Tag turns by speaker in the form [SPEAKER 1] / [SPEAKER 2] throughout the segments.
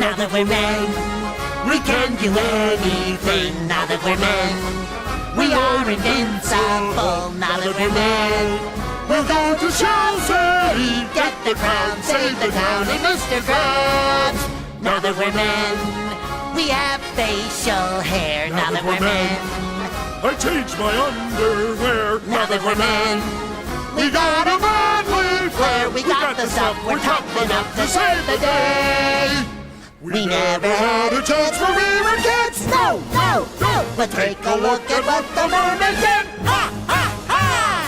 [SPEAKER 1] Now that we're men, we can do anything. Now that we're men, we are invincible. Now that we're men, we'll go to Shell City, get the crown, save the town, and Mr. Krabs. Now that we're men, we have facial hair. Now that we're men,
[SPEAKER 2] I changed my underwear.
[SPEAKER 1] now that we're men, we got a manly flair. We got the stuff, we're tough enough to save the day. We never had a chance when we were kids. No, no, no. But take a look at what the mermaid did. Ha, ha, ha!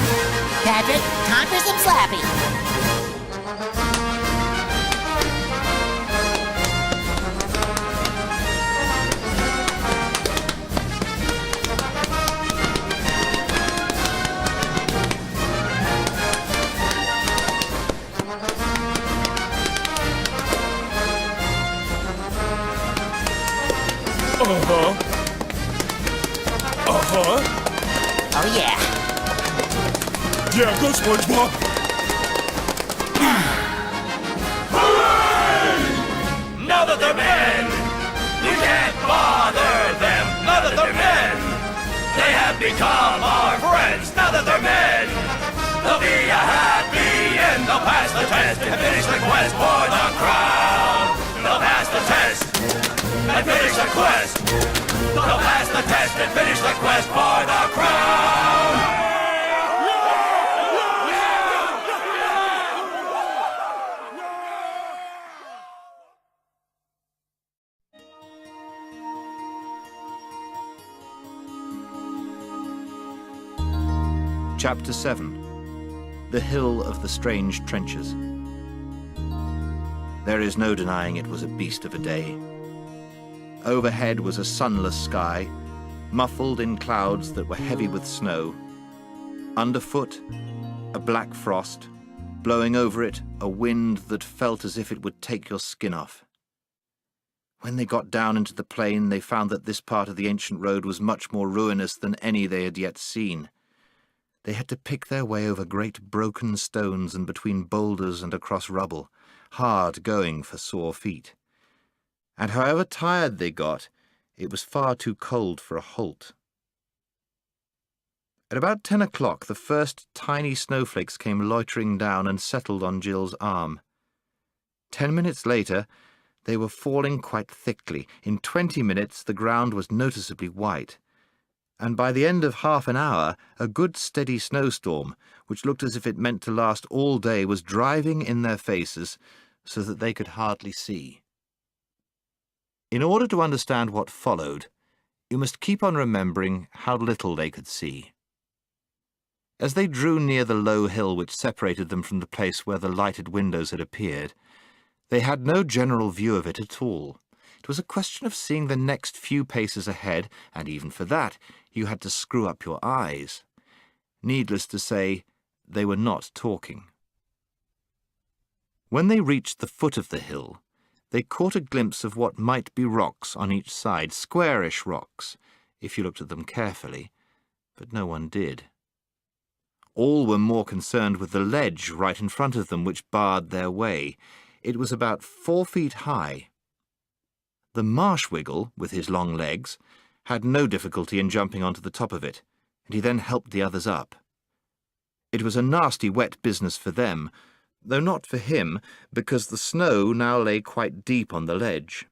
[SPEAKER 1] Patrick, time for some slapping. Oh, yeah.
[SPEAKER 2] Yeah, go SpongeBob.
[SPEAKER 3] Hooray! Now that they're men, you can't bother them. Now that they're men, they have become our friends. Now that they're men, there'll be a happy end. They'll pass the test and finish the quest for the crown. They'll pass the test and finish the quest. They'll pass the test and finish the quest for the crown.
[SPEAKER 4] Chapter 7. The Hill of the Strange Trenches. There is no denying it was a beast of a day. Overhead was a sunless sky, muffled in clouds that were heavy with snow. Underfoot, a black frost, blowing over it a wind that felt as if it would take your skin off. When they got down into the plain, they found that this part of the ancient road was much more ruinous than any they had yet seen. They had to pick their way over great broken stones and between boulders and across rubble, hard going for sore feet. And however tired they got, it was far too cold for a halt. At about 10 o'clock, the first tiny snowflakes came loitering down and settled on Jill's arm. 10 minutes later, they were falling quite thickly. In 20 minutes, the ground was noticeably white. And by the end of half an hour, a good steady snowstorm, which looked as if it meant to last all day, was driving in their faces so that they could hardly see. In order to understand what followed, you must keep on remembering how little they could see. As they drew near the low hill which separated them from the place where the lighted windows had appeared, they had no general view of it at all. It was a question of seeing the next few paces ahead, and even for that, you had to screw up your eyes. Needless to say, they were not talking. When they reached the foot of the hill, they caught a glimpse of what might be rocks on each side, squarish rocks, if you looked at them carefully, but no one did. All were more concerned with the ledge right in front of them, which barred their way. It was about 4 feet high. The Marshwiggle, with his long legs, had no difficulty in jumping onto the top of it, and he then helped the others up. It was a nasty wet business for them, though not for him, because the snow now lay quite deep on the ledge.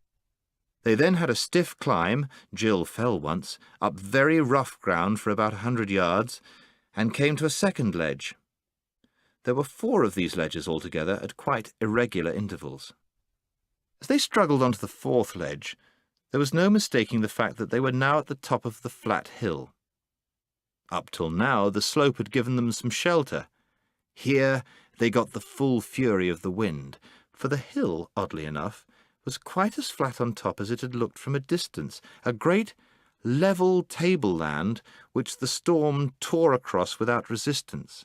[SPEAKER 4] They then had a stiff climb, Jill fell once, up very rough ground for about 100 yards, and came to a second ledge. There were 4 of these ledges altogether at quite irregular intervals. As they struggled onto the 4th ledge, there was no mistaking the fact that they were now at the top of the flat hill. Up till now, the slope had given them some shelter. Here they got the full fury of the wind, for the hill, oddly enough, was quite as flat on top as it had looked from a distance, a great level tableland which the storm tore across without resistance.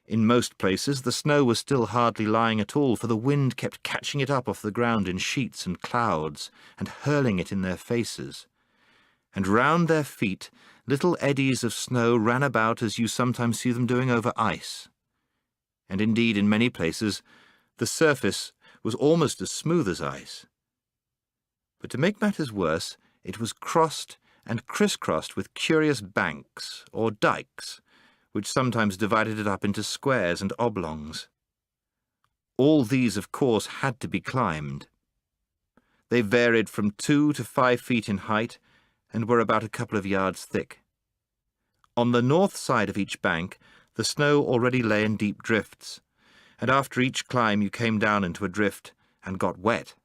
[SPEAKER 4] In most places the snow was still hardly lying at all, for the wind kept catching it up off the ground in sheets and clouds, and hurling it in their faces. And round their feet little eddies of snow ran about as you sometimes see them doing over ice. And indeed, in many places, the surface was almost as smooth as ice, But to make matters worse, it was crossed and crisscrossed with curious banks, or dikes, which sometimes divided it up into squares and oblongs. All these, of course, had to be climbed. They varied from 2 to 5 feet in height and were about a couple of yards thick. On the north side of each bank, the snow already lay in deep drifts, and after each climb you came down into a drift and got wet.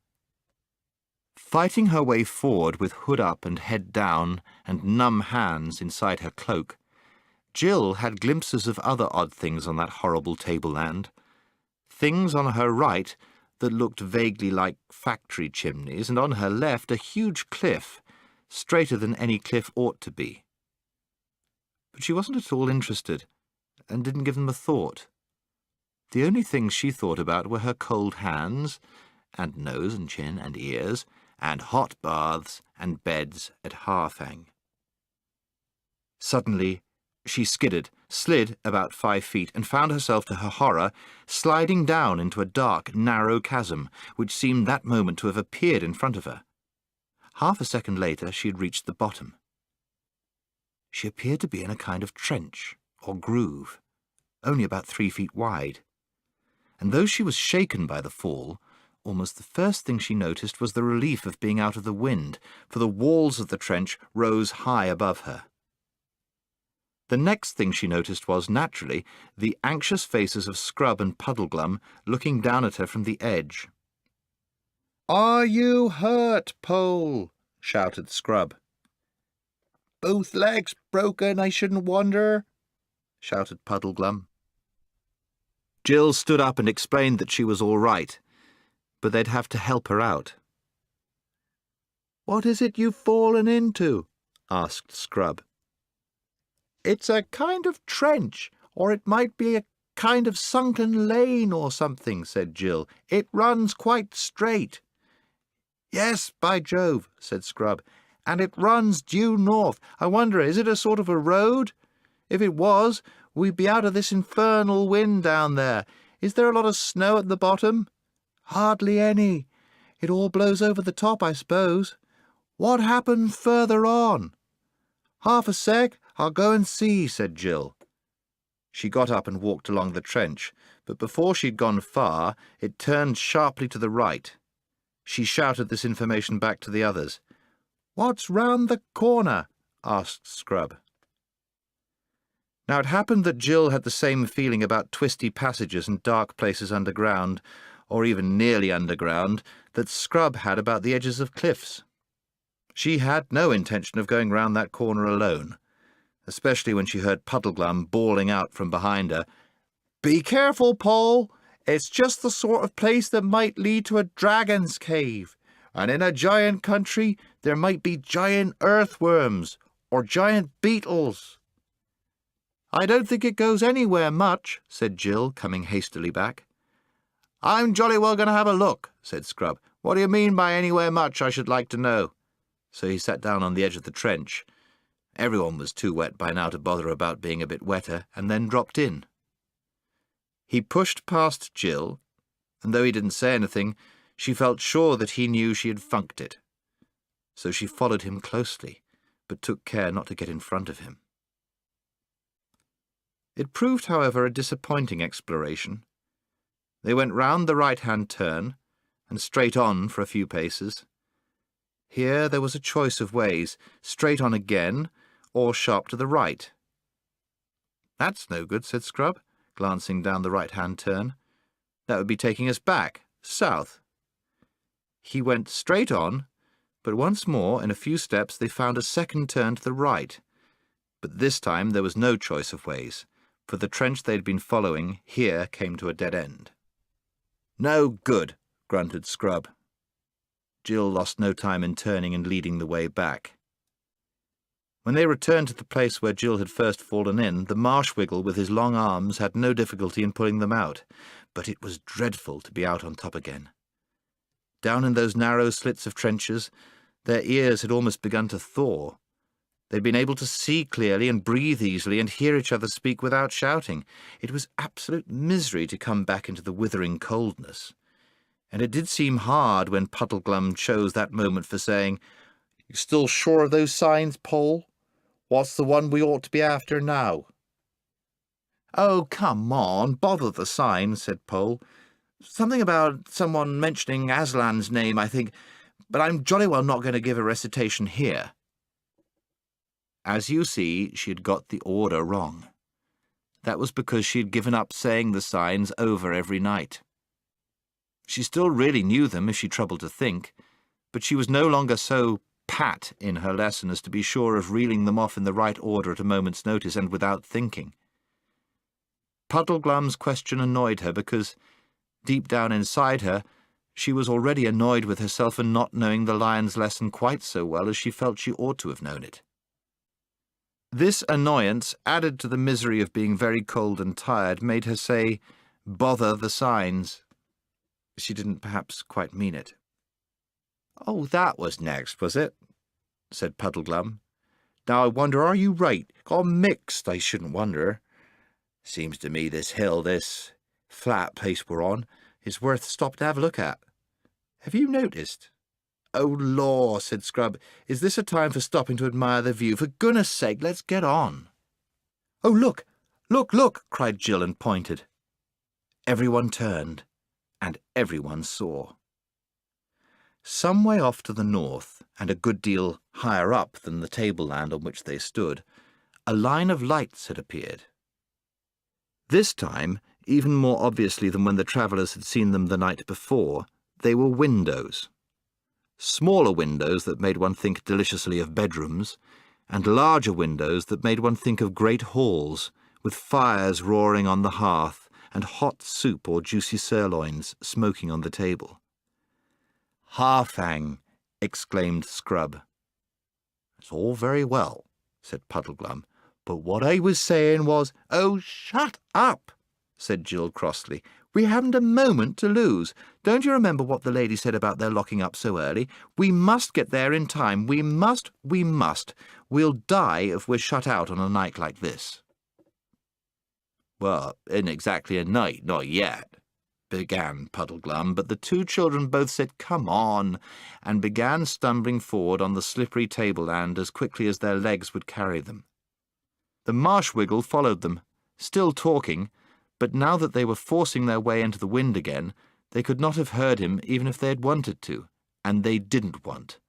[SPEAKER 4] Fighting her way forward with hood up and head down and numb hands inside her cloak, Jill had glimpses of other odd things on that horrible tableland. Things on her right that looked vaguely like factory chimneys, and on her left a huge cliff, straighter than any cliff ought to be. But she wasn't at all interested, and didn't give them a thought. The only things she thought about were her cold hands, and nose and chin and ears, and hot baths and beds at Harfang. Suddenly she slid about 5 feet, and found herself, to her horror, sliding down into a dark, narrow chasm, which seemed that moment to have appeared in front of her. Half a second later she had reached the bottom. She appeared to be in a kind of trench, or groove, only about 3 feet wide. And though she was shaken by the fall, almost the first thing she noticed was the relief of being out of the wind, for the walls of the trench rose high above her. The next thing she noticed was, naturally, the anxious faces of Scrub and Puddleglum looking down at her from the edge. "Are you hurt, Pole?" shouted Scrub. "Both legs broken, I shouldn't wonder," shouted Puddleglum. Jill stood up and explained that she was all right, but they'd have to help her out. "What is it you've fallen into?" asked Scrub. "It's a kind of trench, or it might be a kind of sunken lane or something," said Jill. "It runs quite straight." "Yes, by Jove," said Scrub, "and it runs due north. I wonder, is it a sort of a road? If it was, we'd be out of this infernal wind down there. Is there a lot of snow at the bottom?" "Hardly any. It all blows over the top, I suppose. What happened further on?" "Half a sec, I'll go and see," said Jill. She got up and walked along the trench, but before she'd gone far, it turned sharply to the right. She shouted this information back to the others. "What's round the corner?" asked Scrub. Now it happened that Jill had the same feeling about twisty passages and dark places underground, or even nearly underground, that Scrub had about the edges of cliffs. She had no intention of going round that corner alone, especially when she heard Puddleglum bawling out from behind her, "Be careful, Paul! It's just the sort of place that might lead to a dragon's cave, and in a giant country there might be giant earthworms or giant beetles." "I don't think it goes anywhere much," said Jill, coming hastily back. "I'm jolly well going to have a look," said Scrub. "What do you mean by anywhere much, I should like to know?" So he sat down on the edge of the trench. Everyone was too wet by now to bother about being a bit wetter, and then dropped in. He pushed past Jill, and though he didn't say anything, she felt sure that he knew she had funked it. So she followed him closely, but took care not to get in front of him. It proved, however, a disappointing exploration. They went round the right-hand turn, and straight on for a few paces. Here there was a choice of ways, straight on again, or sharp to the right. "That's no good," said Scrub, glancing down the right-hand turn. "That would be taking us back, south." He went straight on, but once more, in a few steps, they found a second turn to the right. But this time there was no choice of ways, for the trench they'd been following here came to a dead end. "No good," grunted Scrub. Jill lost no time in turning and leading the way back. When they returned to the place where Jill had first fallen in, the Marshwiggle with his long arms had no difficulty in pulling them out, but it was dreadful to be out on top again. Down in those narrow slits of trenches, their ears had almost begun to thaw. They'd been able to see clearly and breathe easily and hear each other speak without shouting. It was absolute misery to come back into the withering coldness. and it did seem hard when Puddleglum chose that moment for saying, "You still sure of those signs, Poll? What's the one we ought to be after now?" "Oh, come on, bother the sign," said Poll. "Something about someone mentioning Aslan's name, I think, but I'm jolly well not going to give a recitation here." As you see, she had got the order wrong. That was because she had given up saying the signs over every night. She still really knew them if she troubled to think, but she was no longer so pat in her lesson as to be sure of reeling them off in the right order at a moment's notice and without thinking. Puddleglum's question annoyed her because, deep down inside her, she was already annoyed with herself for not knowing the lion's lesson quite so well as she felt she ought to have known it. This annoyance, added to the misery of being very cold and tired, made her say, "Bother the signs." She didn't perhaps quite mean it. "Oh, that was next, was it?" said Puddleglum. "Now I wonder, are you right? Got mixed, I shouldn't wonder. Seems to me this hill, this flat place we're on, is worth stopping to have a look at. Have you noticed?" "Oh, law," said Scrub, "is this a time for stopping to admire the view? For goodness sake, let's get on." "Oh, look, look, look," cried Jill and pointed. Everyone turned, and everyone saw. Some way off to the north, and a good deal higher up than the tableland on which they stood, a line of lights had appeared. This time, even more obviously than when the travellers had seen them the night before, they were windows. Smaller windows that made one think deliciously of bedrooms, and larger windows that made one think of great halls, with fires roaring on the hearth, and hot soup or juicy sirloins smoking on the table. "Harfang!" exclaimed Scrub. "It's all very well," said Puddleglum, "but what I was saying was—" "Oh, shut up!" said Jill crossly. "We haven't a moment to lose. Don't you remember what the lady said about their locking up so early? We must get there in time. We must. We'll die if we're shut out on a night like this." "Well, isn't exactly a night, not yet," began Puddleglum, but the two children both said, "Come on," and began stumbling forward on the slippery tableland as quickly as their legs would carry them. The Marshwiggle followed them, still talking, but now that they were forcing their way into the wind again, they could not have heard him even if they had wanted to, and they didn't want.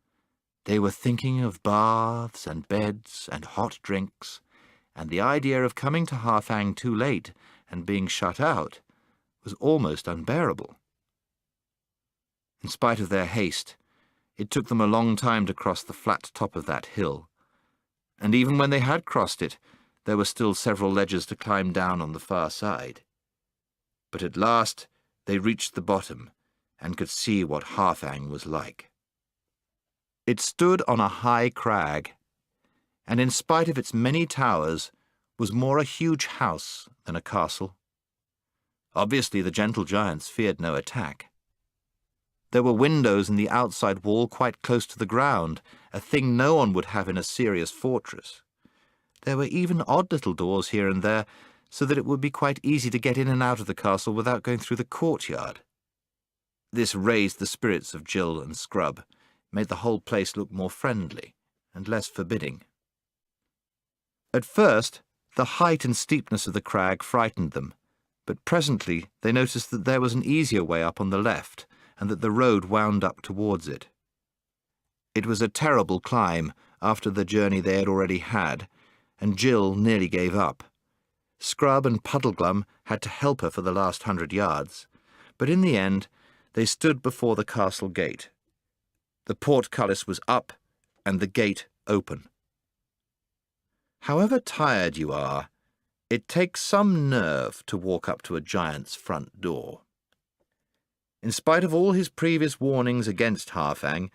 [SPEAKER 4] They were thinking of baths and beds and hot drinks, and the idea of coming to Harfang too late and being shut out was almost unbearable. In spite of their haste, it took them a long time to cross the flat top of that hill, and even when they had crossed it, there were still several ledges to climb down on the far side. But at last they reached the bottom and could see what Harfang was like. It stood on a high crag, and in spite of its many towers, was more a huge house than a castle. Obviously the gentle giants feared no attack. There were windows in the outside wall quite close to the ground, a thing no one would have in a serious fortress. There were even odd little doors here and there, so that it would be quite easy to get in and out of the castle without going through the courtyard. This raised the spirits of Jill and Scrub, made the whole place look more friendly and less forbidding. At first, the height and steepness of the crag frightened them, but presently they noticed that there was an easier way up on the left, and that the road wound up towards it. It was a terrible climb after the journey they had already had, and Jill nearly gave up. Scrub and Puddleglum had to help her for the last 100 yards, but in the end they stood before the castle gate. The portcullis was up and the gate open. However tired you are, it takes some nerve to walk up to a giant's front door. In spite of all his previous warnings against Harfang,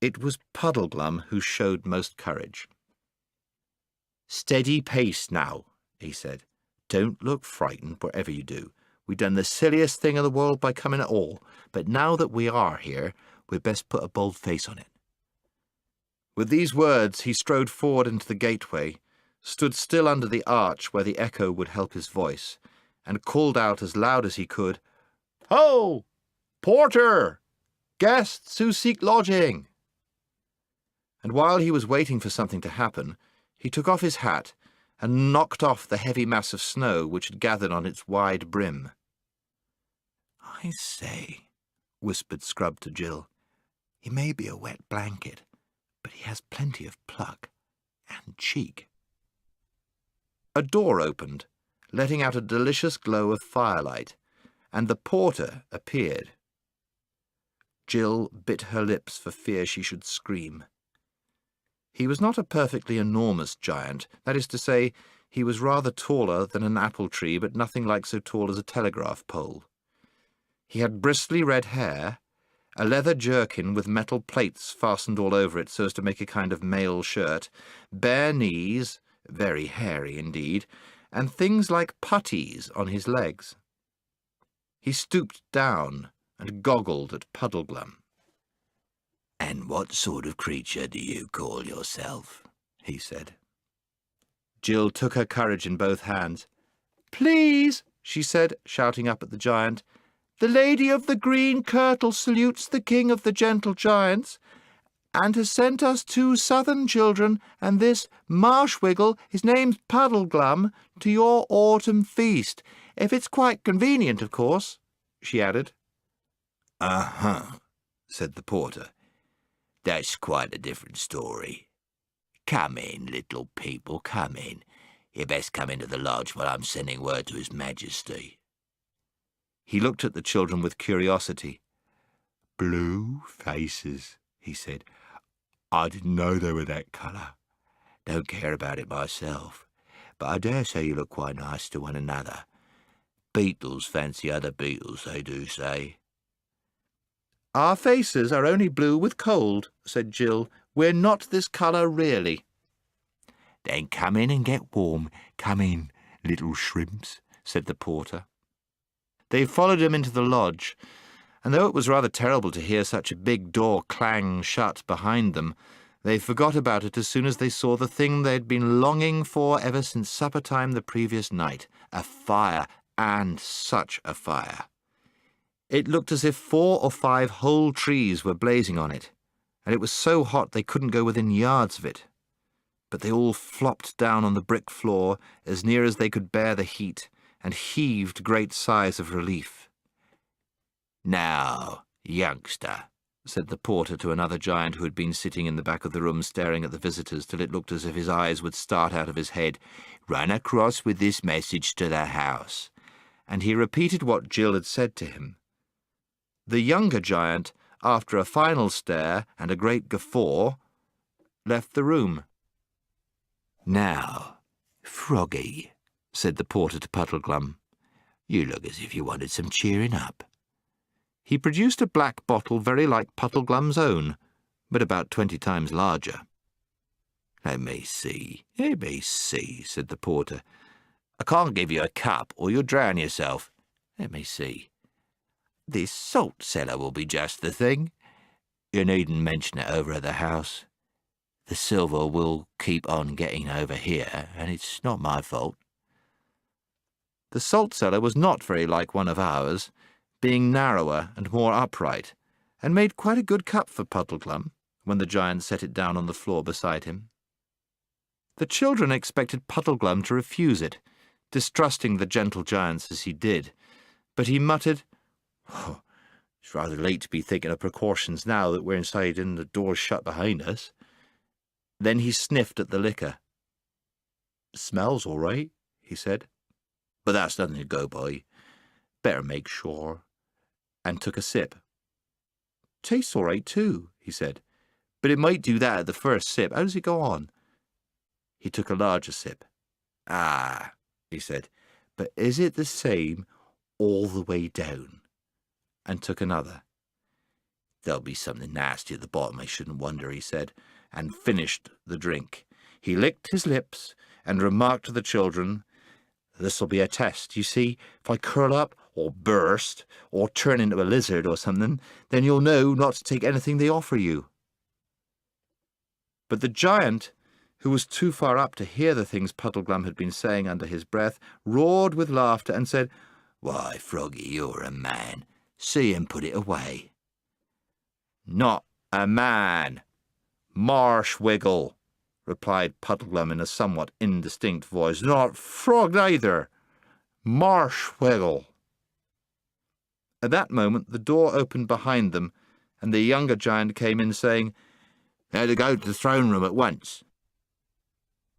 [SPEAKER 4] it was Puddleglum who showed most courage. "Steady pace now," he said. "Don't look frightened, whatever you do. We've done the silliest thing in the world by coming at all, but now that we are here, we'd best put a bold face on it." With these words he strode forward into the gateway, stood still under the arch where the echo would help his voice, and called out as loud as he could, "Ho! "Porter! Guests who seek lodging!" And while he was waiting for something to happen, he took off his hat and knocked off the heavy mass of snow which had gathered on its wide brim. "I say," whispered Scrub to Jill, "he may be a wet blanket, but he has plenty of pluck and cheek." A door opened, letting out a delicious glow of firelight, and the porter appeared. Jill bit her lips for fear she should scream. He was not a perfectly enormous giant, that is to say, he was rather taller than an apple tree, but nothing like so tall as a telegraph pole. He had bristly red hair, a leather jerkin with metal plates fastened all over it so as to make a kind of mail shirt, bare knees, very hairy indeed, and things like puttees on his legs. He stooped down and goggled at Puddleglum. "And what sort of creature do you call yourself?" he said. Jill took her courage in both hands. "Please," she said, shouting up at the giant, "the Lady of the Green Kirtle salutes the King of the Gentle Giants, and has sent us 2 southern children and this Marshwiggle, his name's Puddleglum, to your autumn feast, if it's quite convenient, of course," she added. "Uh-huh," said the porter. "That's quite a different story. Come in, little people, come in. You'd best come into the lodge while I'm sending word to His Majesty." He looked at the children with curiosity. "Blue faces," he said. "I didn't know they were that colour. Don't care about it myself, but I dare say you look quite nice to one another. Beetles fancy other beetles, they do say." "Our faces are only blue with cold," said Jill. "We're not this colour really." "Then come in and get warm. Come in, little shrimps," said the porter. They followed him into the lodge, and though it was rather terrible to hear such a big door clang shut behind them, they forgot about it as soon as they saw the thing they had been longing for ever since supper-time the previous night, a fire, and such a fire. It looked as if 4 or 5 whole trees were blazing on it, and it was so hot they couldn't go within yards of it. But they all flopped down on the brick floor as near as they could bear the heat, and heaved great sighs of relief. "Now, youngster," said the porter to another giant who had been sitting in the back of the room staring at the visitors till it looked as if his eyes would start out of his head, "run across with this message to the house." And he repeated what Jill had said to him. The younger giant, after a final stare and a great guffaw, left the room. "Now, Froggy," said the porter to Puddleglum, "you look as if you wanted some cheering up." He produced a black bottle very like Puddleglum's own, but about 20 times larger. Let me see, said the porter. "I can't give you a cup, or you'll drown yourself. Let me see. This salt cellar will be just the thing. You needn't mention it over at the house. The silver will keep on getting over here, and it's not my fault." The salt cellar was not very like one of ours, being narrower and more upright, and made quite a good cup for Puddleglum when the giant set it down on the floor beside him. The children expected Puddleglum to refuse it, distrusting the gentle giants as he did, but he muttered, "Oh, it's rather late to be thinking of precautions now that we're inside and the door's shut behind us." Then he sniffed at the liquor. "Smells all right," he said, "but that's nothing to go by. Better make sure," and took a sip. "Tastes all right too," he said, "but it might do that at the first sip. How does it go on?" He took a larger sip. "Ah," he said, "but is it the same all the way down?" And took another. "There'll be something nasty at the bottom, I shouldn't wonder," he said, and finished the drink. He licked his lips and remarked to the children, "This'll be a test, you see. If I curl up, or burst, or turn into a lizard or something, then you'll know not to take anything they offer you." But the giant, who was too far up to hear the things Puddleglum had been saying under his breath, roared with laughter and said, "Why, Froggy, you're a man. See him put it away. Not a man. Marshwiggle, replied Puddleglum in a somewhat indistinct voice. Not frog neither. Marshwiggle. At that moment the door opened behind them, and the younger giant came in, saying, "They're to go to the throne room at once."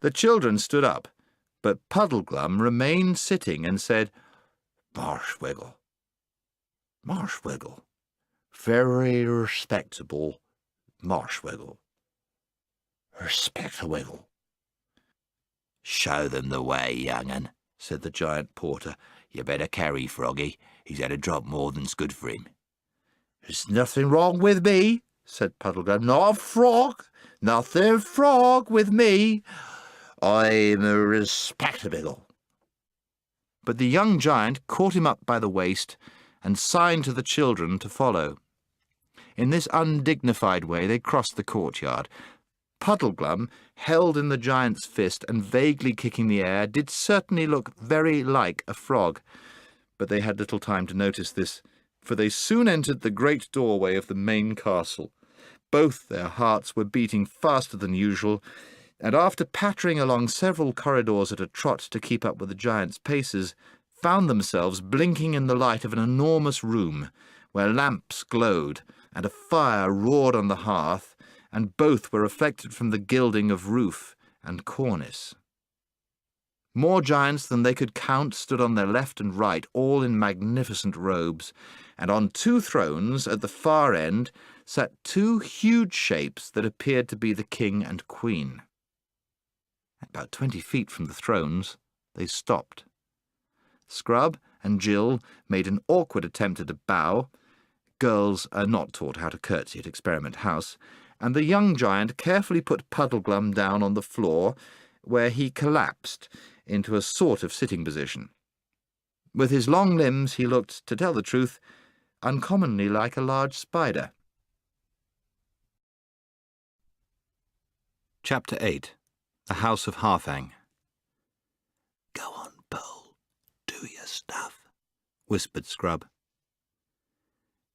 [SPEAKER 4] The children stood up, but Puddleglum remained sitting and said, "Marshwiggle, Marshwiggle, very respectable Marshwiggle, respectable." "Show them the way, young un," said the giant porter. "You better carry Froggy. He's had a drop more than's good for him." "There's nothing wrong with me," said Puddleglum. "Not a frog, nothing frog with me. I'm a respectable." But the young giant caught him up by the waist and signed to the children to follow. In this undignified way they crossed the courtyard. Puddleglum, held in the giant's fist and vaguely kicking the air, did certainly look very like a frog, but they had little time to notice this, for they soon entered the great doorway of the main castle. Both their hearts were beating faster than usual, and after pattering along several corridors at a trot to keep up with the giant's paces, found themselves blinking in the light of an enormous room, where lamps glowed and a fire roared on the hearth, and both were reflected from the gilding of roof and cornice. More giants than they could count stood on their left and right, all in magnificent robes, and on 2 thrones at the far end sat 2 huge shapes that appeared to be the king and queen. At about 20 feet from the thrones, they stopped. Scrub and Jill made an awkward attempt at a bow. Girls are not taught how to curtsy at Experiment House, and the young giant carefully put Puddleglum down on the floor, where he collapsed into a sort of sitting position. With his long limbs he looked, to tell the truth, uncommonly like a large spider. Chapter 8. The House of Harfang. "Go on, Pole, do your stuff," whispered Scrub.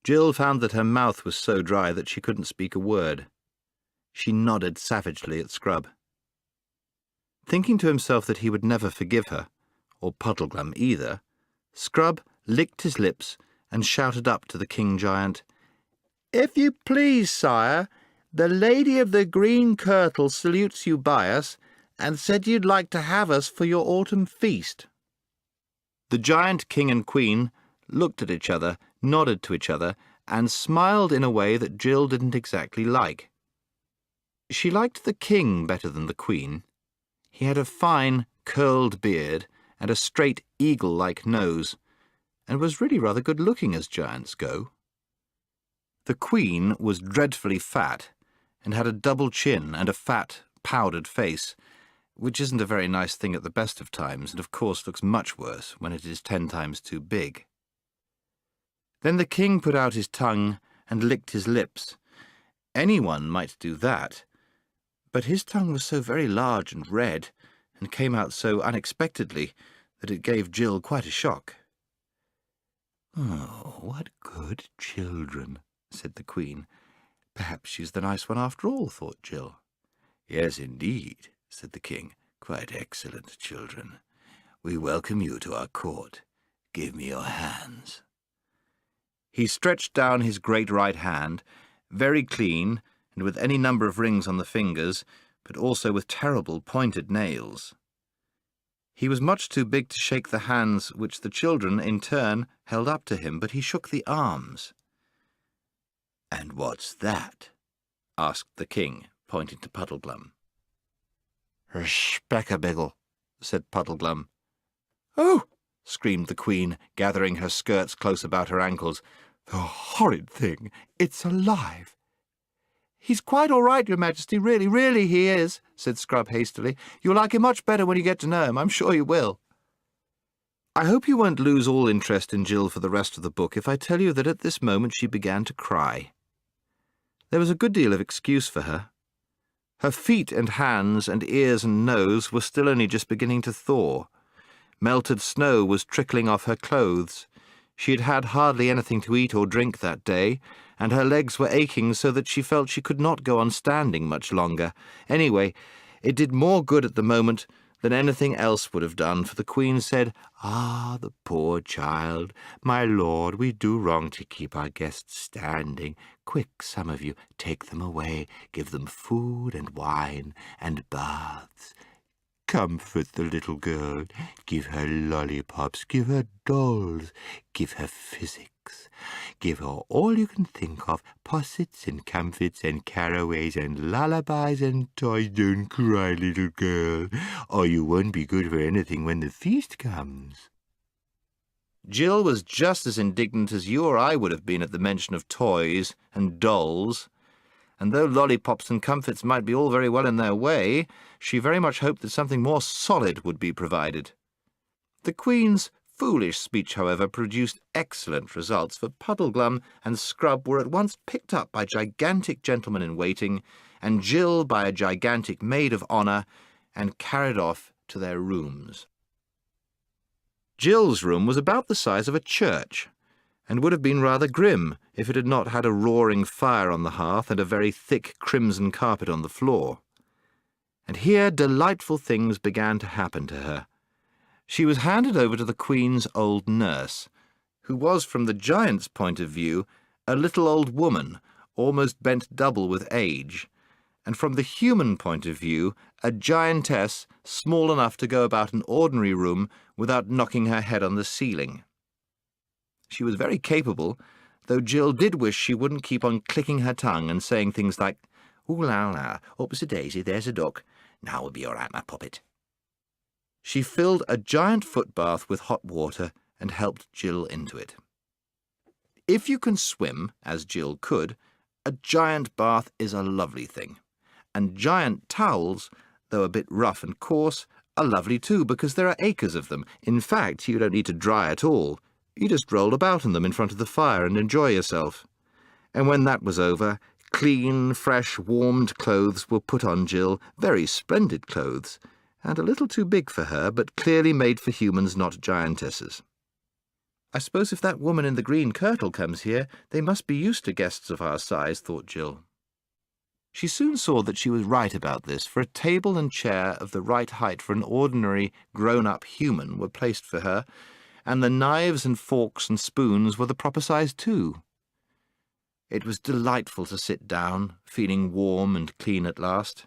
[SPEAKER 4] Jill found that her mouth was so dry that she couldn't speak a word. She nodded savagely at Scrub. Thinking to himself that he would never forgive her, or Puddleglum either, Scrub licked his lips and shouted up to the king giant, "If you please, sire, the Lady of the Green Kirtle salutes you by us, and said you'd like to have us for your autumn feast." The giant king and queen looked at each other, nodded to each other, and smiled in a way that Jill didn't exactly like. She liked the king better than the queen. He had a fine, curled beard and a straight, eagle-like nose, and was really rather good-looking as giants go. The queen was dreadfully fat, and had a double chin and a fat, powdered face, which isn't a very nice thing at the best of times, and of course looks much worse when it is 10 times too big. Then the king put out his tongue and licked his lips. Anyone might do that, but his tongue was so very large and red, and came out so unexpectedly, that it gave Jill quite a shock. "Oh, what good children," said the queen. "Perhaps she's the nice one after all," thought Jill. "Yes, indeed," said the king. "Quite excellent children. We welcome you to our court. Give me your hands." He stretched down his great right hand, very clean, and with any number of rings on the fingers, but also with terrible pointed nails. He was much too big to shake the hands which the children, in turn, held up to him, but he shook the arms. "And what's that?" asked the king, pointing to Puddleglum. "Respectable," said Puddleglum. "Oh!" screamed the queen, gathering her skirts close about her ankles. "The horrid thing! It's alive!" "He's quite all right, Your Majesty, really he is," said Scrub hastily. "You'll like him much better when you get to know him, I'm sure you will." I hope you won't lose all interest in Jill for the rest of the book if I tell you that at this moment she began to cry. There was a good deal of excuse for her. Her feet and hands and ears and nose were still only just beginning to thaw. Melted snow was trickling off her clothes. She had had hardly anything to eat or drink that day, and her legs were aching so that she felt she could not go on standing much longer. Anyway, it did more good at the moment than anything else would have done, for the Queen said, "Ah, the poor child! My lord, we do wrong to keep our guests standing. Quick, some of you, take them away. Give them food and wine and baths. Comfort the little girl. Give her lollipops. Give her dolls. Give her physics. Give her all you can think of, possets and comforts and caraways and lullabies and toys. Don't cry, little girl, or you won't be good for anything when the feast comes." Jill was just as indignant as you or I would have been at the mention of toys and dolls, and though lollipops and comforts might be all very well in their way, she very much hoped that something more solid would be provided. The Queen's foolish speech, however, produced excellent results, for Puddleglum and Scrub were at once picked up by gigantic gentlemen-in-waiting, and Jill by a gigantic maid of honour, and carried off to their rooms. Jill's room was about the size of a church, and would have been rather grim if it had not had a roaring fire on the hearth and a very thick crimson carpet on the floor. And here delightful things began to happen to her. She was handed over to the Queen's old nurse, who was, from the giant's point of view, a little old woman, almost bent double with age, and from the human point of view, a giantess small enough to go about an ordinary room without knocking her head on the ceiling. She was very capable, though Jill did wish she wouldn't keep on clicking her tongue and saying things like, "Ooh la la, up's a daisy, there's a duck. Now we'll be all right, my puppet." She filled a giant foot bath with hot water and helped Jill into it. If you can swim, as Jill could, a giant bath is a lovely thing, and giant towels, though a bit rough and coarse, are lovely too, because there are acres of them. In fact, you don't need to dry at all. You just roll about in them in front of the fire and enjoy yourself. And when that was over, clean, fresh, warmed clothes were put on Jill, very splendid clothes, and a little too big for her, but clearly made for humans, not giantesses. I suppose if that woman in the green kirtle comes here, they must be used to guests of our size, thought Jill. She soon saw that she was right about this, for a table and chair of the right height for an ordinary, grown-up human were placed for her, and the knives and forks and spoons were the proper size too. It was delightful to sit down, feeling warm and clean at last.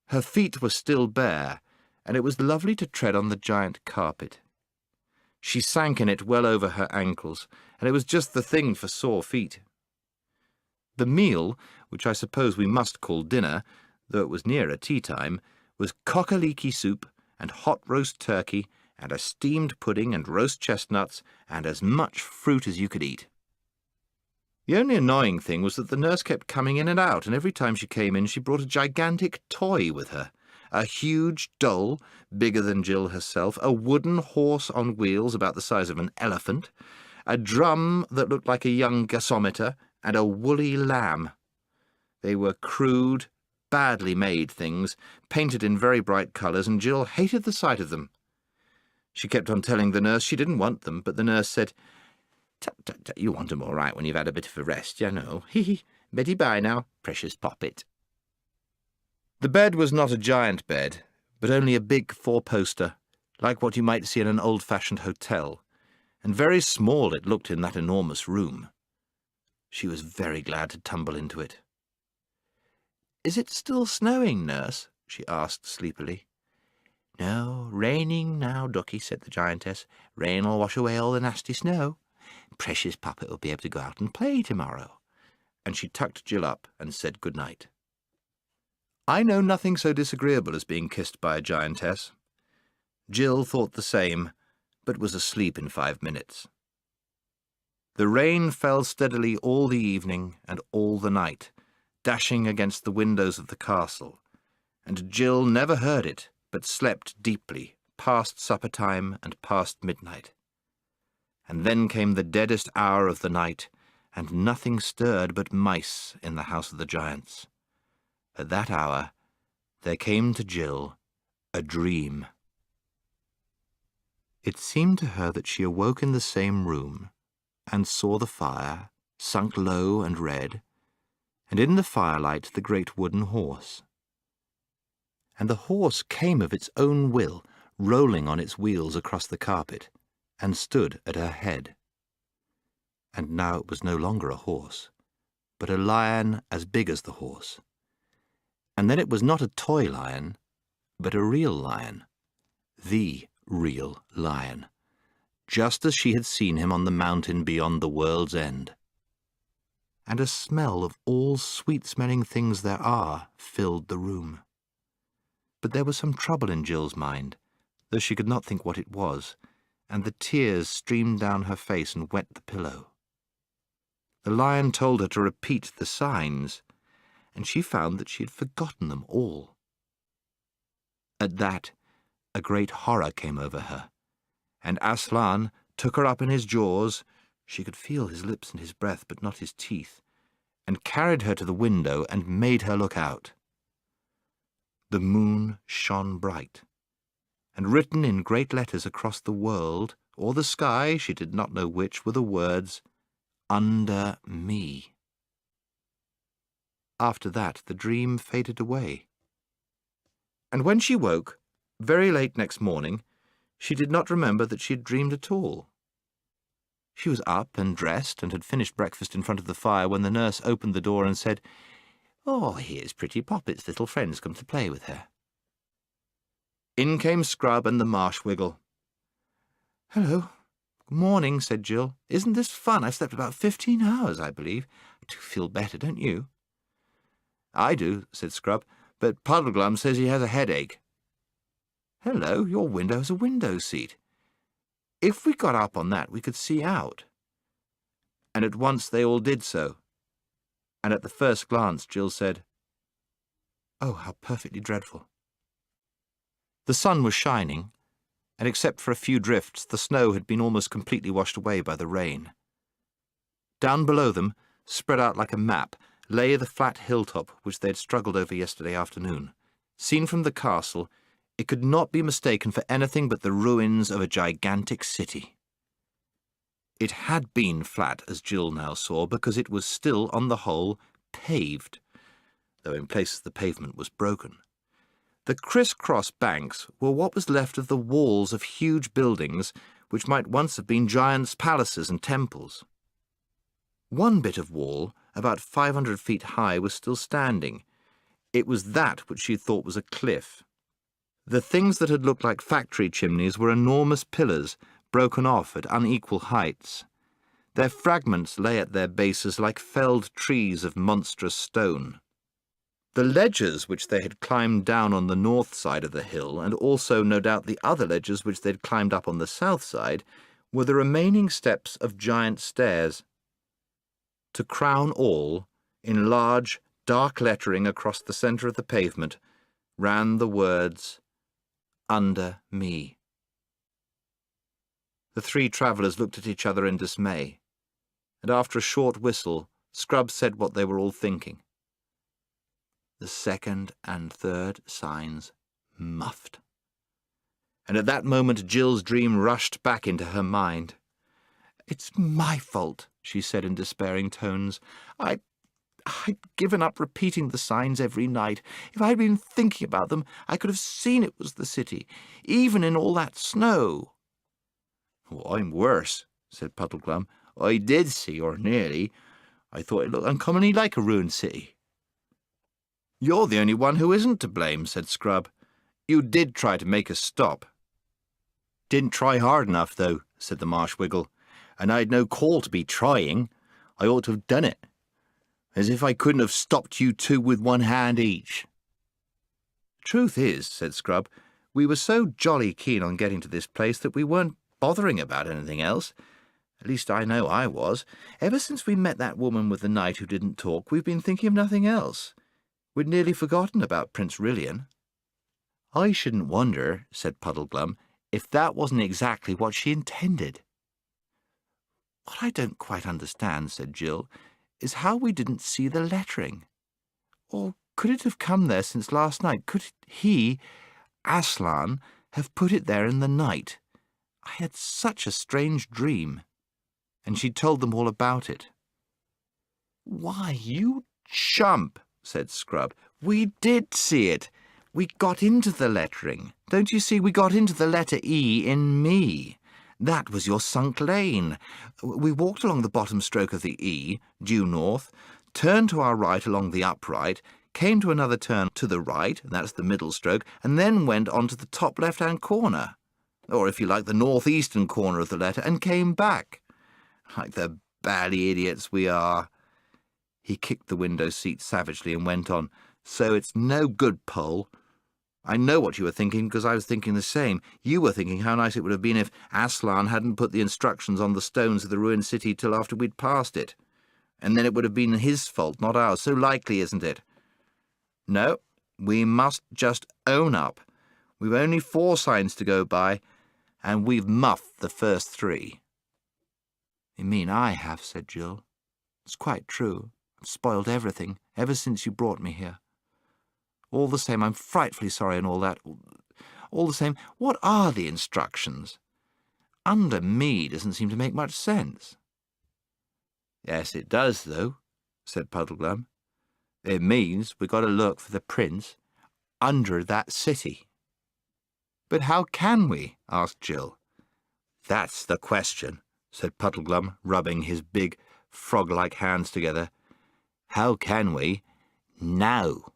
[SPEAKER 4] Her feet were still bare, and it was lovely to tread on the giant carpet. She sank in it well over her ankles, and it was just the thing for sore feet. The meal, which I suppose we must call dinner, though it was nearer tea-time, was cock-a-leekie soup and hot roast turkey and a steamed pudding and roast chestnuts and as much fruit as you could eat. The only annoying thing was that the nurse kept coming in and out, and every time she came in she brought a gigantic toy with her. A huge doll, bigger than Jill herself, a wooden horse on wheels about the size of an elephant, a drum that looked like a young gasometer, and a woolly lamb. They were crude, badly made things, painted in very bright colours, and Jill hated the sight of them. She kept on telling the nurse she didn't want them, but the nurse said, "Tut, tut, tut, you want 'em all right when you've had a bit of a rest, you know. Hee, Betty bye now, precious poppet." The bed was not a giant bed, but only a big four-poster, like what you might see in an old-fashioned hotel, and very small it looked in that enormous room. She was very glad to tumble into it. "Is it still snowing, nurse?" she asked sleepily. "No, raining now, ducky," said the giantess. "Rain'll wash away all the nasty snow. Precious puppet will be able to go out and play tomorrow." And she tucked Jill up and said good night. I know nothing so disagreeable as being kissed by a giantess. Jill thought the same, but was asleep in 5 minutes. The rain fell steadily all the evening and all the night, dashing against the windows of the castle, and Jill never heard it, but slept deeply, past supper-time and past midnight. And then came the deadest hour of the night, and nothing stirred but mice in the house of the giants. At that hour there came to Jill a dream. It seemed to her that she awoke in the same room, and saw the fire, sunk low and red, and in the firelight the great wooden horse. And the horse came of its own will, rolling on its wheels across the carpet, and stood at her head. And now it was no longer a horse, but a lion as big as the horse. And then it was not a toy lion, but a real lion, the real lion, just as she had seen him on the mountain beyond the world's end. And a smell of all sweet-smelling things there are filled the room. But there was some trouble in Jill's mind, though she could not think what it was, and the tears streamed down her face and wet the pillow. The lion told her to repeat the signs, and she found that she had forgotten them all. At that, a great horror came over her, and Aslan took her up in his jaws — she could feel his lips and his breath, but not his teeth — and carried her to the window and made her look out. The moon shone bright, and written in great letters across the world, or the sky, she did not know which, were the words, "Under me." After that, the dream faded away. And when she woke, very late next morning, she did not remember that she had dreamed at all. She was up and dressed and had finished breakfast in front of the fire when the nurse opened the door and said, "Oh, here's Pretty Poppet's little friends come to play with her." In came Scrub and the Marshwiggle. "Hello. Good morning," said Jill. "Isn't this fun? I've slept about 15 hours, I believe. I do feel better, don't you?" "I do," said Scrub, "but Puddleglum says he has a headache." "Hello, your window has a window seat. If we got up on that, we could see out." And at once they all did so. And at the first glance, Jill said, "Oh, how perfectly dreadful." The sun was shining, and except for a few drifts, the snow had been almost completely washed away by the rain. Down below them, spread out like a map, lay the flat hilltop which they had struggled over yesterday afternoon. Seen from the castle, it could not be mistaken for anything but the ruins of a gigantic city. It had been flat, as Jill now saw, because it was still, on the whole, paved, though in places the pavement was broken. The criss-cross banks were what was left of the walls of huge buildings which might once have been giants' palaces and temples. One bit of wall, about 500 feet high, was still standing. It was that which she thought was a cliff. The things that had looked like factory chimneys were enormous pillars, broken off at unequal heights. Their fragments lay at their bases like felled trees of monstrous stone. The ledges which they had climbed down on the north side of the hill, and also, no doubt, the other ledges which they had climbed up on the south side, were the remaining steps of giant stairs. To crown all, in large, dark lettering across the centre of the pavement, ran the words, "Under me." The three travellers looked at each other in dismay, and after a short whistle, Scrub said what they were all thinking. The second and third signs muffed. And at that moment Jill's dream rushed back into her mind. "It's my fault," she said in despairing tones. I'd given up repeating the signs every night. If I'd been thinking about them, I could have seen it was the city, even in all that snow." "Oh, I'm worse," said Puddleglum. "I did see, or nearly. I thought it looked uncommonly like a ruined city." "You're the only one who isn't to blame," said Scrub. "You did try to make us stop." "Didn't try hard enough, though," said the Marshwiggle. "And I'd no call to be trying. I ought to have done it. As if I couldn't have stopped you two with one hand each." "Truth is," said Scrub, "we were so jolly keen on getting to this place that we weren't bothering about anything else. At least I know I was. Ever since we met that woman with the knight who didn't talk, we've been thinking of nothing else. We'd nearly forgotten about Prince Rilian." "I shouldn't wonder," said Puddleglum, "if that wasn't exactly what she intended." "What I don't quite understand," said Jill, "is how we didn't see the lettering. Or could it have come there since last night? Could he, Aslan, have put it there in the night? I had such a strange dream. And she told them all about it. "Why, you chump," said Scrub. "We did see it. We got into the lettering. Don't you see, we got into the letter E in me. That was your sunk lane. We walked along the bottom stroke of the E, due north, turned to our right along the upright, came to another turn to the right, that's the middle stroke, and then went on to the top left-hand corner, or if you like, the northeastern corner of the letter, and came back. Like the bally idiots we are." He kicked the window seat savagely and went on. "So it's no good, Poll. I know what you were thinking, because I was thinking the same. You were thinking how nice it would have been if Aslan hadn't put the instructions on the stones of the ruined city till after we'd passed it. And then it would have been his fault, not ours. So likely, isn't it? No, we must just own up. We've only 4 signs to go by, and we've muffed the first 3. "You mean I have," said Jill. "It's quite true. I've spoiled everything, ever since you brought me here. All the same, I'm frightfully sorry and all that. All the same, what are the instructions? Under me doesn't seem to make much sense." "Yes, it does, though," said Puddleglum. "It means we've got to look for the prince under that city." "But how can we?" asked Jill. "That's the question," said Puddleglum, rubbing his big, frog-like hands together. "How can we? Now.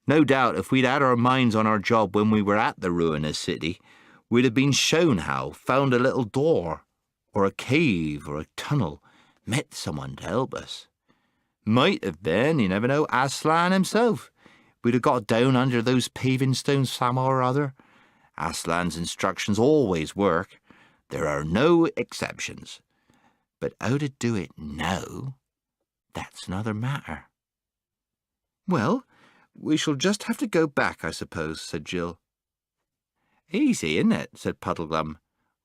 [SPEAKER 4] No doubt if we'd had our minds on our job when we were at the ruinous city, we'd have been shown how, found a little door, or a cave, or a tunnel, met someone to help us. Might have been, you never know, Aslan himself. We'd have got down under those paving stones somehow or other. Aslan's instructions always work. There are no exceptions. But how to do it now, that's another matter." "Well, we shall just have to go back, I suppose," said Jill. "Easy, isn't it?" said Puddleglum.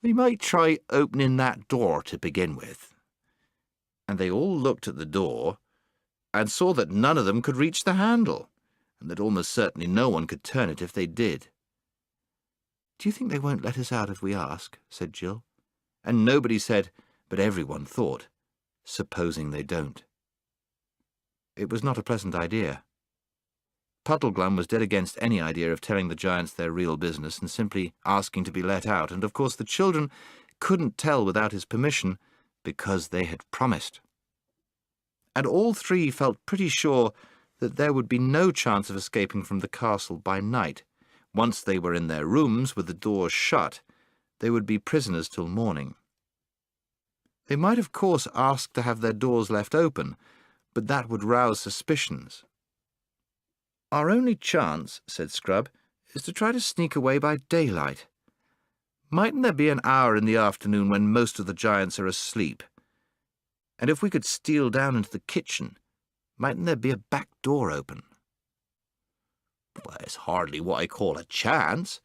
[SPEAKER 4] "We might try opening that door to begin with." And they all looked at the door and saw that none of them could reach the handle, and that almost certainly no one could turn it if they did. "Do you think they won't let us out if we ask?" said Jill. And nobody said, but everyone thought, supposing they don't. It was not a pleasant idea. Puddleglum was dead against any idea of telling the giants their real business and simply asking to be let out, and of course the children couldn't tell without his permission because they had promised. And all 3 felt pretty sure that there would be no chance of escaping from the castle by night. Once they were in their rooms with the doors shut, they would be prisoners till morning. They might of course ask to have their doors left open, but that would rouse suspicions. "Our only chance," said Scrub, "is to try to sneak away by daylight. Mightn't there be an hour in the afternoon when most of the giants are asleep? And if we could steal down into the kitchen, mightn't there be a back door open?" "Well, it's hardly what I call a chance,"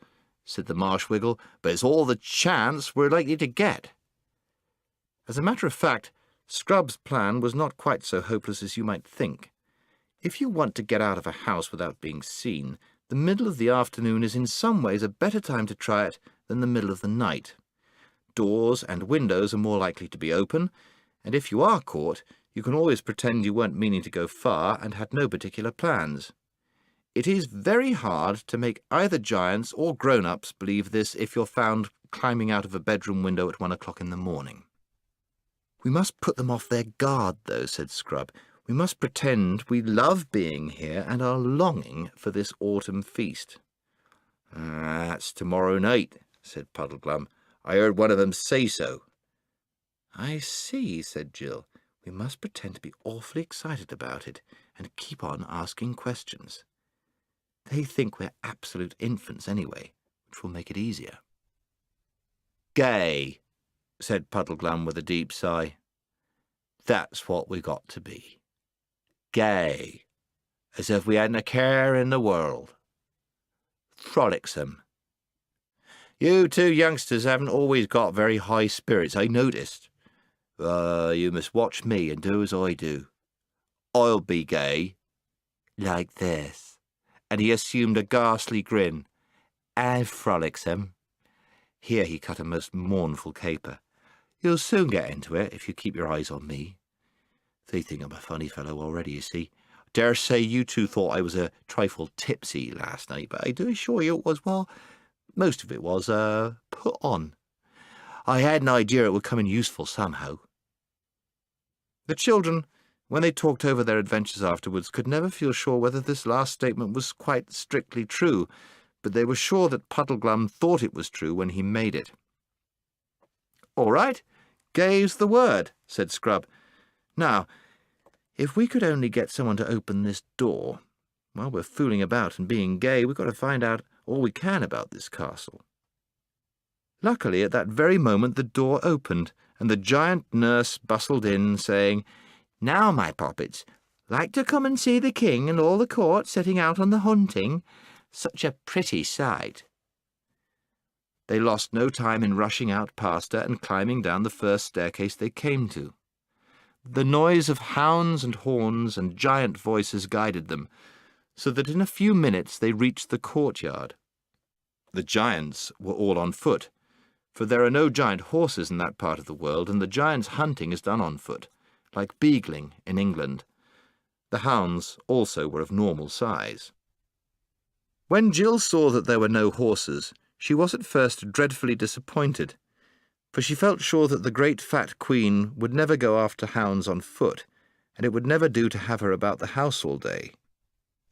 [SPEAKER 4] said the Marshwiggle, "but it's all the chance we're likely to get." As a matter of fact, Scrub's plan was not quite so hopeless as you might think. If you want to get out of a house without being seen, the middle of the afternoon is in some ways a better time to try it than the middle of the night. Doors and windows are more likely to be open, and if you are caught, you can always pretend you weren't meaning to go far and had no particular plans. It is very hard to make either giants or grown-ups believe this if you're found climbing out of a bedroom window at 1 o'clock in the morning. "We must put them off their guard, though," said Scrub. "We must pretend we love being here and are longing for this autumn feast." "That's tomorrow night," said Puddleglum. "I heard one of them say so." "I see," said Jill. "We must pretend to be awfully excited about it and keep on asking questions. They think we're absolute infants anyway, which will make it easier." "Gay," said Puddleglum with a deep sigh. "That's what we got to be. Gay, as if we hadn't a care in the world. Frolicsome. You 2 youngsters haven't always got very high spirits, I noticed. You must watch me and do as I do. I'll be gay. Like this." And he assumed a ghastly grin. "And frolicsome. Here he cut a most mournful caper. "You'll soon get into it if you keep your eyes on me. They think I'm a funny fellow already, you see. Dare say you two thought I was a trifle tipsy last night, but I do assure you it was, well, most of it was, put on. I had an idea it would come in useful somehow." The children, when they talked over their adventures afterwards, could never feel sure whether this last statement was quite strictly true, but they were sure that Puddleglum thought it was true when he made it. "All right, gay's the word," said Scrub. "Now, if we could only get someone to open this door, while we're fooling about and being gay, we've got to find out all we can about this castle." Luckily, at that very moment the door opened, and the giant nurse bustled in, saying, "Now, my poppets, like to come and see the king and all the court setting out on the hunting? Such a pretty sight." They lost no time in rushing out past her and climbing down the first staircase they came to. The noise of hounds and horns and giant voices guided them, so that in a few minutes they reached the courtyard. The giants were all on foot, for there are no giant horses in that part of the world, and the giants' hunting is done on foot, like beagling in England. The hounds also were of normal size. When Jill saw that there were no horses, she was at first dreadfully disappointed, for she felt sure that the great fat queen would never go after hounds on foot, and it would never do to have her about the house all day.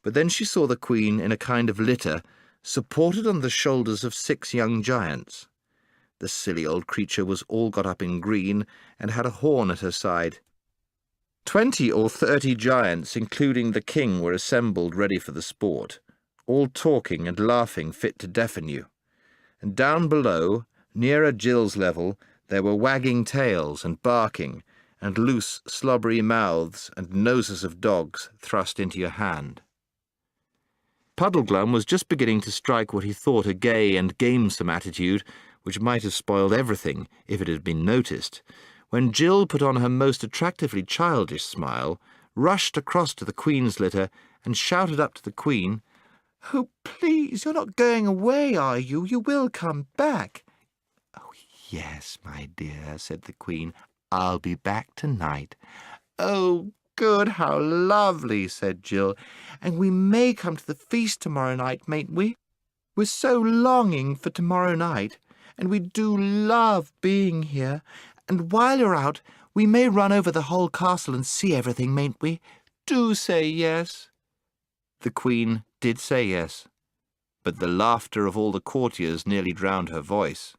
[SPEAKER 4] But then she saw the queen in a kind of litter, supported on the shoulders of 6 young giants. The silly old creature was all got up in green, and had a horn at her side. 20 or 30 giants, including the king, were assembled ready for the sport, all talking and laughing fit to deafen you. And down below, nearer Jill's level, there were wagging tails and barking, and loose, slobbery mouths and noses of dogs thrust into your hand. Puddleglum was just beginning to strike what he thought a gay and gamesome attitude, which might have spoiled everything if it had been noticed, when Jill put on her most attractively childish smile, rushed across to the Queen's litter, and shouted up to the Queen, "Oh, please, you're not going away, are you? You will come back." "Oh, yes, my dear," said the Queen. "I'll be back tonight." "Oh, good, how lovely," said Jill. "And we may come to the feast tomorrow night, mayn't we? We're so longing for tomorrow night, and we do love being here. And while you're out, we may run over the whole castle and see everything, mayn't we? Do say yes." The Queen did say yes, but the laughter of all the courtiers nearly drowned her voice.